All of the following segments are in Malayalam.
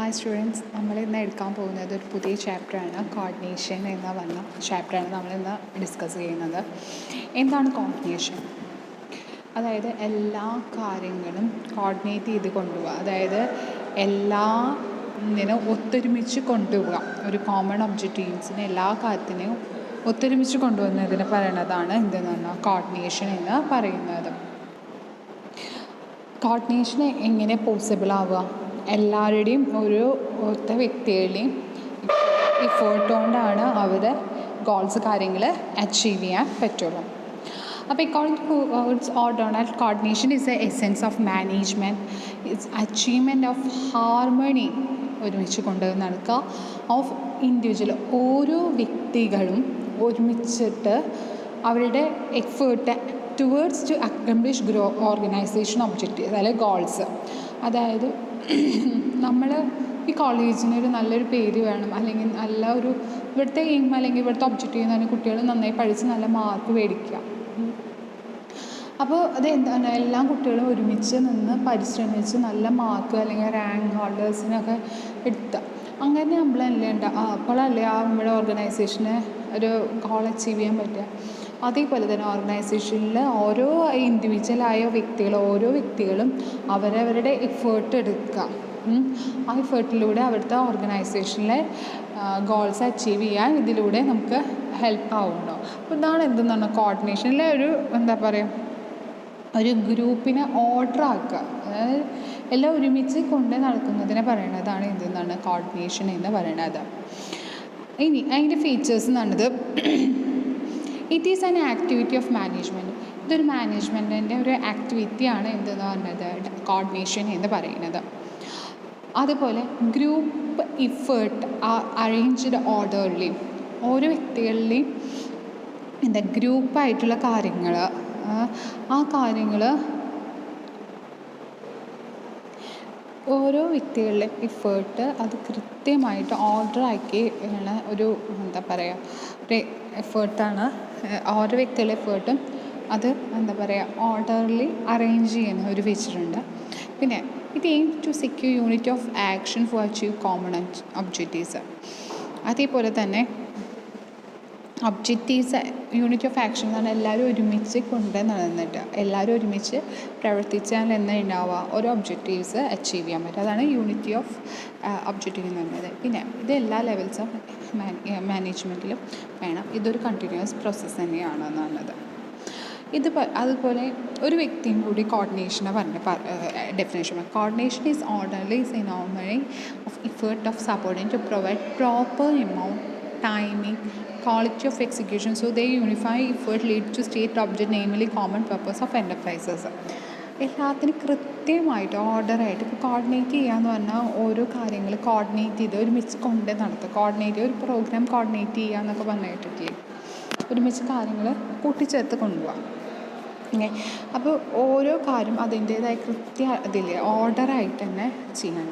ഹായ് സ്റ്റുഡൻസ്, നമ്മളിന്ന് എടുക്കാൻ പോകുന്നത് ഒരു പുതിയ ചാപ്റ്ററാണ്. കോർഡിനേഷൻ എന്ന വന്ന ചാപ്റ്ററാണ് നമ്മളിന്ന് ഡിസ്കസ് ചെയ്യുന്നത്. എന്താണ് കോർഡിനേഷൻ? അതായത് എല്ലാ കാര്യങ്ങളും കോർഡിനേറ്റ് ചെയ്ത് കൊണ്ടുപോവുക, അതായത് ഒത്തൊരുമിച്ച് കൊണ്ടുപോവുക. ഒരു കോമൺ ഒബ്ജക്റ്റീവ്സിനെ എല്ലാ കാര്യത്തിനെയും ഒത്തൊരുമിച്ച് കൊണ്ടുവന്നതിന് പറയുന്നതാണ് എന്തെന്ന് പറഞ്ഞാൽ കോർഡിനേഷൻ എന്ന് പറയുന്നത്. കോർഡിനേഷൻ എങ്ങനെ പോസിബിൾ ആവുക? എല്ലാവരുടെയും ഒറ്റ വ്യക്തികളുടെയും എഫേർട്ട് കൊണ്ടാണ് അവർ ഗോൾസ് കാര്യങ്ങൾ അച്ചീവ് ചെയ്യാൻ പറ്റുള്ളൂ. അപ്പോൾ according to Donald, coordination is a essence of management, it's achievement of harmony, ഒരുമിച്ച് കൊണ്ടുവന്ന് നടക്കുക ഓഫ് ഇൻഡിവിജ്വൽ, ഓരോ വ്യക്തികളും ഒരുമിച്ചിട്ട് അവരുടെ effort towards to accomplish organisation objective, അതായത് ഗോൾസ്. അതായത് നമ്മൾ ഈ കോളേജിനൊരു നല്ലൊരു പേര് വേണം, അല്ലെങ്കിൽ നല്ല ഒരു ഇവിടുത്തെ എയിം അല്ലെങ്കിൽ ഇവിടുത്തെ ഒബ്ജക്റ്റീവ് എന്ന് പറഞ്ഞാൽ കുട്ടികൾ നന്നായി പഠിച്ച് നല്ല മാർക്ക് മേടിക്കുക. അപ്പോൾ അത് എന്താണ്, എല്ലാ കുട്ടികളും ഒരുമിച്ച് നിന്ന് പരിശ്രമിച്ച് നല്ല മാർക്ക് അല്ലെങ്കിൽ റാങ്ക് ഹോൾഡേഴ്സിനൊക്കെ എടുത്തുക. അങ്ങനെ നമ്മളല്ലേ അപ്പോഴല്ലേ നമ്മുടെ ഓർഗനൈസേഷന് ഒരു ഗോൾ അച്ചീവ് ചെയ്യാൻ പറ്റുക. അതേപോലെ തന്നെ ഓർഗനൈസേഷനിൽ ഓരോ ഇൻഡിവിജ്വലായ ഓരോ വ്യക്തികളും അവരവരുടെ എഫേർട്ട് എടുക്കുക. ആ എഫേർട്ടിലൂടെ അവിടുത്തെ ഓർഗനൈസേഷനിലെ ഗോൾസ് അച്ചീവ് ചെയ്യാൻ ഇതിലൂടെ നമുക്ക് ഹെൽപ്പ് ആവുന്നുണ്ടോ. അപ്പോൾ ഇതാണ് എന്തെന്നാണ് കോർഡിനേഷനിലെ ഒരു ഗ്രൂപ്പിനെ ഓർഡർ ആക്കുക, അതായത് എല്ലാം ഒരുമിച്ച് കൊണ്ട് നടക്കുന്നതിനെ പറയുന്നതാണ് എന്തെന്നാണ് കോർഡിനേഷൻ എന്ന് പറയുന്നത്. ഇനി അതിൻ്റെ ഫീച്ചേഴ്സ് എന്നുള്ളത്, it is an activity of management. ഇതൊരു മാനേജ്മെൻറ്റിൻ്റെ ഒരു ആക്ടിവിറ്റിയാണ് എന്തെന്ന് പറഞ്ഞത് കോർഡിനേഷൻ എന്ന് പറയുന്നത്. അതുപോലെ ഗ്രൂപ്പ് എഫേർട്ട് അറേഞ്ച്ഡ് ഓർഡർലി, ഓരോ വ്യക്തികളിലെയും ഗ്രൂപ്പായിട്ടുള്ള കാര്യങ്ങൾ, ആ കാര്യങ്ങൾ ഓരോ വ്യക്തികളുടെ എഫേർട്ട് അത് കൃത്യമായിട്ട് ഓർഡറാക്കി ഉള്ള ഒരു ഒരു എഫേർട്ടാണ്. ഓരോ വ്യക്തികളുടെ എഫേർട്ടും അത് ഓർഡർലി അറേഞ്ച് ചെയ്യുന്ന ഒരു ഫീച്ചറുണ്ട്. പിന്നെ ഇത് aim to secure unit of action for achieve common objectives. അതേപോലെ തന്നെ ഒബ്ജക്റ്റീവ്സ്, യൂണിറ്റ് ഓഫ് ആക്ഷൻ എന്ന് പറഞ്ഞാൽ എല്ലാവരും ഒരുമിച്ച് നടന്നിട്ട് എല്ലാവരും ഒരുമിച്ച് പ്രവർത്തിച്ചാൽ എന്താ ഉണ്ടാവുക, ഓരോ ഒബ്ജക്റ്റീവ്സ് അച്ചീവ് ചെയ്യാൻ പറ്റും. അതാണ് യൂണിറ്റി ഓഫ് ഒബ്ജക്റ്റീവ് എന്ന് പറയുന്നത്. പിന്നെ ഇത് എല്ലാ ലെവൽസ് ഓഫ് മാനേജ്മെൻറ്റിലും വേണം. ഇതൊരു കണ്ടിന്യൂസ് പ്രോസസ്സ് തന്നെയാണ് എന്നുള്ളത്. അതുപോലെ ഒരു വ്യക്തിയും കൂടി കോർഡിനേഷനെ definition. Coordination is orderly synchrony of effort of supporting to provide proper amount, timing, quality of execution, so they unify effort lead to state object, namely common purpose of enterprises. എല്ലാത്തിനും കൃത്യമായിട്ട് ഓർഡറായിട്ട് ഇപ്പോൾ കോർഡിനേറ്റ് ചെയ്യാന്ന് പറഞ്ഞാൽ ഓരോ കാര്യങ്ങൾ കോർഡിനേറ്റ് ചെയ്ത് ഒരുമിച്ച് കൊണ്ട് നടത്തുക. ഒരു പ്രോഗ്രാം കോർഡിനേറ്റ് ചെയ്യുക എന്നൊക്കെ പറഞ്ഞിട്ടില്ലേ, ഒരുമിച്ച് കാര്യങ്ങൾ കൂട്ടിച്ചേർത്ത് കൊണ്ടുപോകാം. അപ്പോൾ ഓരോ കാര്യം അതിൻ്റേതായ ഓർഡറായിട്ട് തന്നെ ചെയ്യണം.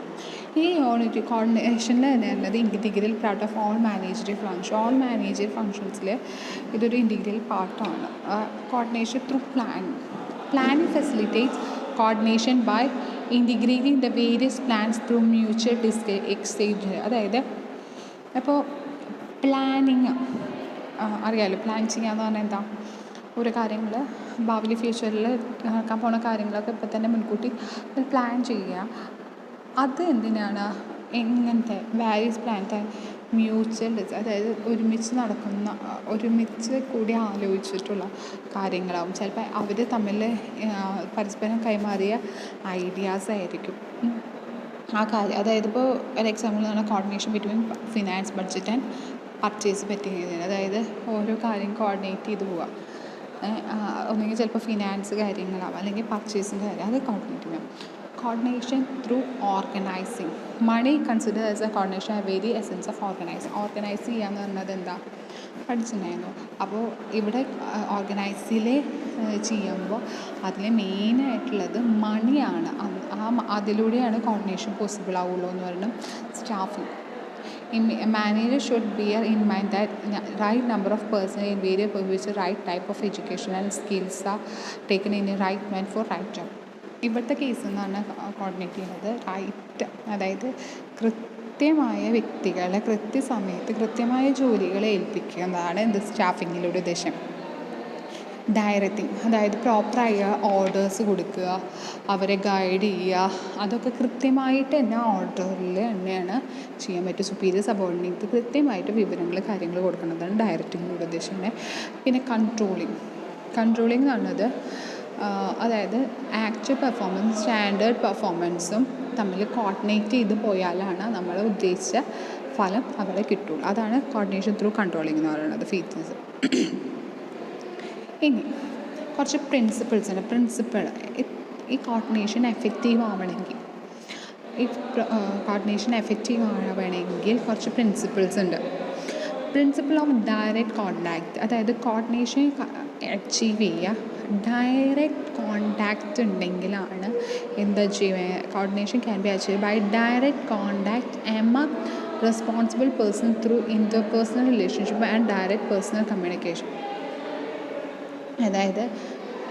ഈ യൂണിറ്റ് കോർഡിനേഷനിൽ തന്നെ ഉള്ളത് integral part of all managerial function. All managerial ഫങ്ഷൻസിൽ ഇതൊരു ഇൻറ്റിഗ്രൽ പാർട്ടാണ്. Coordination through planning facilitates coordination by integrating the various plans through mutual exchange. അതായത് ഇപ്പോൾ പ്ലാനിങ് അറിയാമല്ലോ, പ്ലാൻ ചെയ്യാന്ന് പറഞ്ഞാൽ എന്താ, ഓരോ കാര്യങ്ങൾ ഭാവിയിൽ ഫ്യൂച്ചറിൽ നടക്കാൻ പോകുന്ന കാര്യങ്ങളൊക്കെ ഇപ്പോൾ തന്നെ മുൻകൂട്ടി പ്ലാൻ ചെയ്യുക. അത് എന്തിനാണ്, എങ്ങനത്തെ വാരിയസ് പ്ലാൻത്തെ മ്യൂച്വൽ, അതായത് ഒരുമിച്ച് കൂടി ആലോചിച്ചിട്ടുള്ള കാര്യങ്ങളാവും. ചിലപ്പോൾ അവർ തമ്മിൽ പരസ്പരം കൈമാറിയ ഐഡിയാസ് ആയിരിക്കും ആ കാര്യം. അതായത് ഇപ്പോൾ ഒരു എക്സാമ്പിൾ എന്ന് പറഞ്ഞാൽ coordination between finance, budget and purchase പറ്റുന്നതിന്, അതായത് ഓരോ കാര്യം കോർഡിനേറ്റ് ചെയ്ത് പോവുക. ഒന്നെങ്കിൽ ചിലപ്പോൾ ഫിനാൻസ് കാര്യങ്ങളാവും, അല്ലെങ്കിൽ പർച്ചേസിൻ്റെ കാര്യം, അത് കോർഡിനേറ്റ് ചെയ്യാം. Coordination through organising. Mooney consider as a coordination a very essence of organise ചെയ്യാന്ന് പറഞ്ഞത് എന്താ പഠിച്ചിട്ടുണ്ടായിരുന്നു. അപ്പോൾ ഇവിടെ ഓർഗനൈസിൽ ചെയ്യുമ്പോൾ അതിൽ മെയിനായിട്ടുള്ളത് മണിയാണ്. അതിലൂടെയാണ് കോർഡിനേഷൻ പോസിബിൾ ആവുള്ളൂ എന്ന് പറയുന്നത്. Staffing, a manager should bear in mind that right number of persons in various positions, right type of education and skills are taken in a right man for right job. ഇവിടുത്തെ കേസ് എന്ന് പറഞ്ഞാൽ കോർഡിനേറ്റ് ചെയ്യുന്നത് ഡയറക്റ്റ്, അതായത് കൃത്യമായ വ്യക്തികളെ കൃത്യസമയത്ത് കൃത്യമായ ജോലികളെ ഏൽപ്പിക്കുന്നതാണ് എന്ത് സ്റ്റാഫിങ്ങിലൂടെ ഉദ്ദേശം. ഡയറക്റ്റിംഗ്, അതായത് പ്രോപ്പറായ ഓർഡേഴ്സ് കൊടുക്കുക, അവരെ ഗൈഡ് ചെയ്യുക, അതൊക്കെ കൃത്യമായിട്ട് തന്നെ ഓർഡറിൽ തന്നെയാണ് ചെയ്യാൻ പറ്റും. സുപ്പീരിയർ സബോർഡിനേറ്റ് കൃത്യമായിട്ട് വിവരങ്ങൾ കാര്യങ്ങൾ കൊടുക്കുന്നതാണ് ഡയറക്റ്റിങ്ങിലൂടെ ഉദ്ദേശിക്കുന്നത്. പിന്നെ കൺട്രോളിങ് എന്ന് പറഞ്ഞത് അതായത് ആക്ച്വൽ പെർഫോമൻസ് സ്റ്റാൻഡേർഡ് പെർഫോമൻസും തമ്മിൽ കോർഡിനേറ്റ് ചെയ്ത് പോയാലാണ് നമ്മൾ ഉദ്ദേശിച്ച ഫലം അവിടെ കിട്ടുള്ളൂ. അതാണ് കോർഡിനേഷൻ ത്രൂ കൺട്രോളിങ് എന്ന് പറയുന്നത് ഫീച്ചേഴ്സ്. ഇനി കുറച്ച് പ്രിൻസിപ്പിൾസ് ഉണ്ട്. ഈ കോർഡിനേഷൻ എഫക്റ്റീവ് ആവണമെങ്കിൽ കുറച്ച് പ്രിൻസിപ്പിൾസ് ഉണ്ട്. പ്രിൻസിപ്പിൾ ഓഫ് ഡയറക്റ്റ് കോണ്ടാക്ട്, അതായത് കോർഡിനേഷൻ അച്ചീവ് ചെയ്യുക ഡയറക്റ്റ് കോണ്ടാക്റ്റ് ഉണ്ടെങ്കിലാണ് എന്താ ചെയ്യുക. Coordination can be achieve by direct contact among responsible person through interpersonal relationship and direct personal communication. അതായത്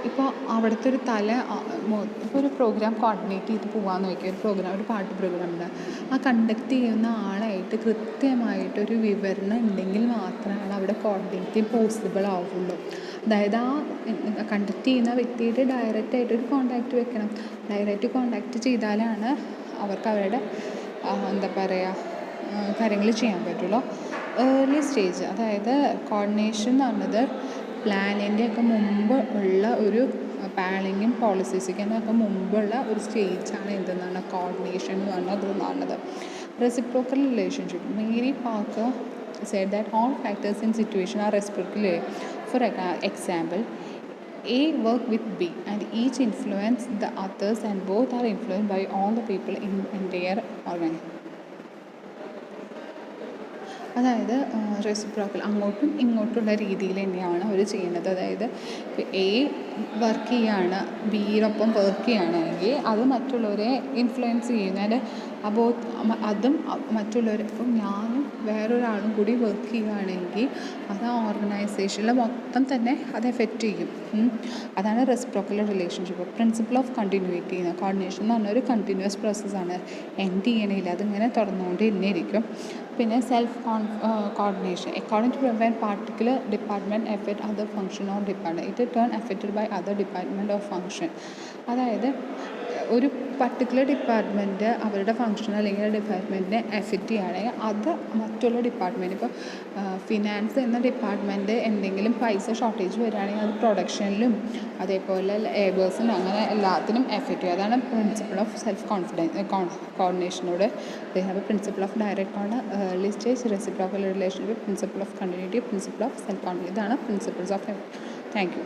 ഇപ്പോൾ അവിടുത്തെ ഒരു ഇപ്പോൾ ഒരു പ്രോഗ്രാം കോർഡിനേറ്റ് ചെയ്ത് പോകാമെന്ന് വയ്ക്കുക. ഒരു പാട്ട് പ്രോഗ്രാം ഉണ്ട്. ആ കണ്ടക്ട് ചെയ്യുന്ന ആളായിട്ട് കൃത്യമായിട്ടൊരു വിവരണം ഉണ്ടെങ്കിൽ മാത്രമാണ് അവിടെ കോർഡിനേറ്റ് പോസിബിൾ ആവുള്ളൂ. അതായത് ആ കണ്ടക്ട് ചെയ്യുന്ന വ്യക്തിയുടെ ഡയറക്റ്റായിട്ടൊരു കോണ്ടാക്റ്റ് വെക്കണം. ഡയറക്റ്റ് കോണ്ടാക്റ്റ് ചെയ്താലാണ് അവർക്ക് അവരുടെ കാര്യങ്ങൾ ചെയ്യാൻ പറ്റുള്ളൂ. ഏർലി സ്റ്റേജ്, അതായത് കോർഡിനേഷൻ എന്ന് പറഞ്ഞത് പ്ലാനിൻ്റെയൊക്കെ മുമ്പ് ഉള്ള ഒരു പ്ലാനിങ്ങും പോളിസീസൊക്കെ മുമ്പുള്ള ഒരു സ്റ്റേജാണ് എന്തെന്നാണ് കോർഡിനേഷൻ എന്ന് പറഞ്ഞത്. Reciprocal relationship, Mary Parker said that all factors in situation are reciprocal. For example, A work with B and each influence the others and both are influenced by all the people in their organization. അതായത് റെസിപ്രോക്കൽ, അങ്ങോട്ടും ഇങ്ങോട്ടുള്ള രീതിയിൽ തന്നെയാണ് അവർ ചെയ്യുന്നത്. അതായത് എ വർക്ക് ചെയ്യുകയാണ്, ബിയോടൊപ്പം വർക്ക് ചെയ്യുകയാണെങ്കിൽ അത് മറ്റുള്ളവരെ ഇൻഫ്ലുവൻസ് ചെയ്യുന്നത്. അപ്പോൾ അതും മറ്റുള്ളവർ, ഇപ്പം ഞാനും വേറൊരാളും കൂടി വർക്ക് ചെയ്യുകയാണെങ്കിൽ അത് ആ ഓർഗനൈസേഷനിൽ മൊത്തം തന്നെ അത് എഫക്റ്റ് ചെയ്യും. അതാണ് reciprocal relationship. Principle of continuity, coordination എന്ന് പറഞ്ഞാൽ ഒരു കണ്ടിന്യൂസ് പ്രോസസ്സാണ്, എൻഡ് ചെയ്യണില്ല, അതിങ്ങനെ തുറന്നുകൊണ്ട് തന്നെ ഇരിക്കും. പിന്നെ self coordination, according to prevent particular department affect other function or department, it is turn affected by other department or function. അതായത് ഒരു പർട്ടിക്കുലർ ഡിപ്പാർട്ട്മെൻറ്റ് അവരുടെ ഫങ്ഷൻ അല്ലെങ്കിൽ ഡിപ്പാർട്ട്മെൻറ്റിനെ എഫക്റ്റ് ചെയ്യുകയാണെങ്കിൽ അത് മറ്റുള്ള ഡിപ്പാർട്ട്മെൻറ്റ്, ഇപ്പോൾ ഫിനാൻസ് എന്ന ഡിപ്പാർട്ട്മെൻറ്റ് എന്തെങ്കിലും പൈസ ഷോർട്ടേജ് വരികയാണെങ്കിൽ അത് പ്രൊഡക്ഷനിലും അതേപോലെ ലേബേഴ്സിനും അങ്ങനെ എല്ലാത്തിനും എഫക്റ്റ് ചെയ്യും. അതാണ് പ്രിൻസിപ്പിൾ ഓഫ് സെൽഫ് കോർഡിനേഷനോട്. അപ്പോൾ പ്രിൻസിപ്പിൾ ഓഫ് ഡയറക്റ്റ് ആണ്, early stage, reciprocal relationship, principle of continuity, principle of self coordination. ഇതാണ് പ്രിൻസിപ്പിൾസ് ഓഫ്. Thank U.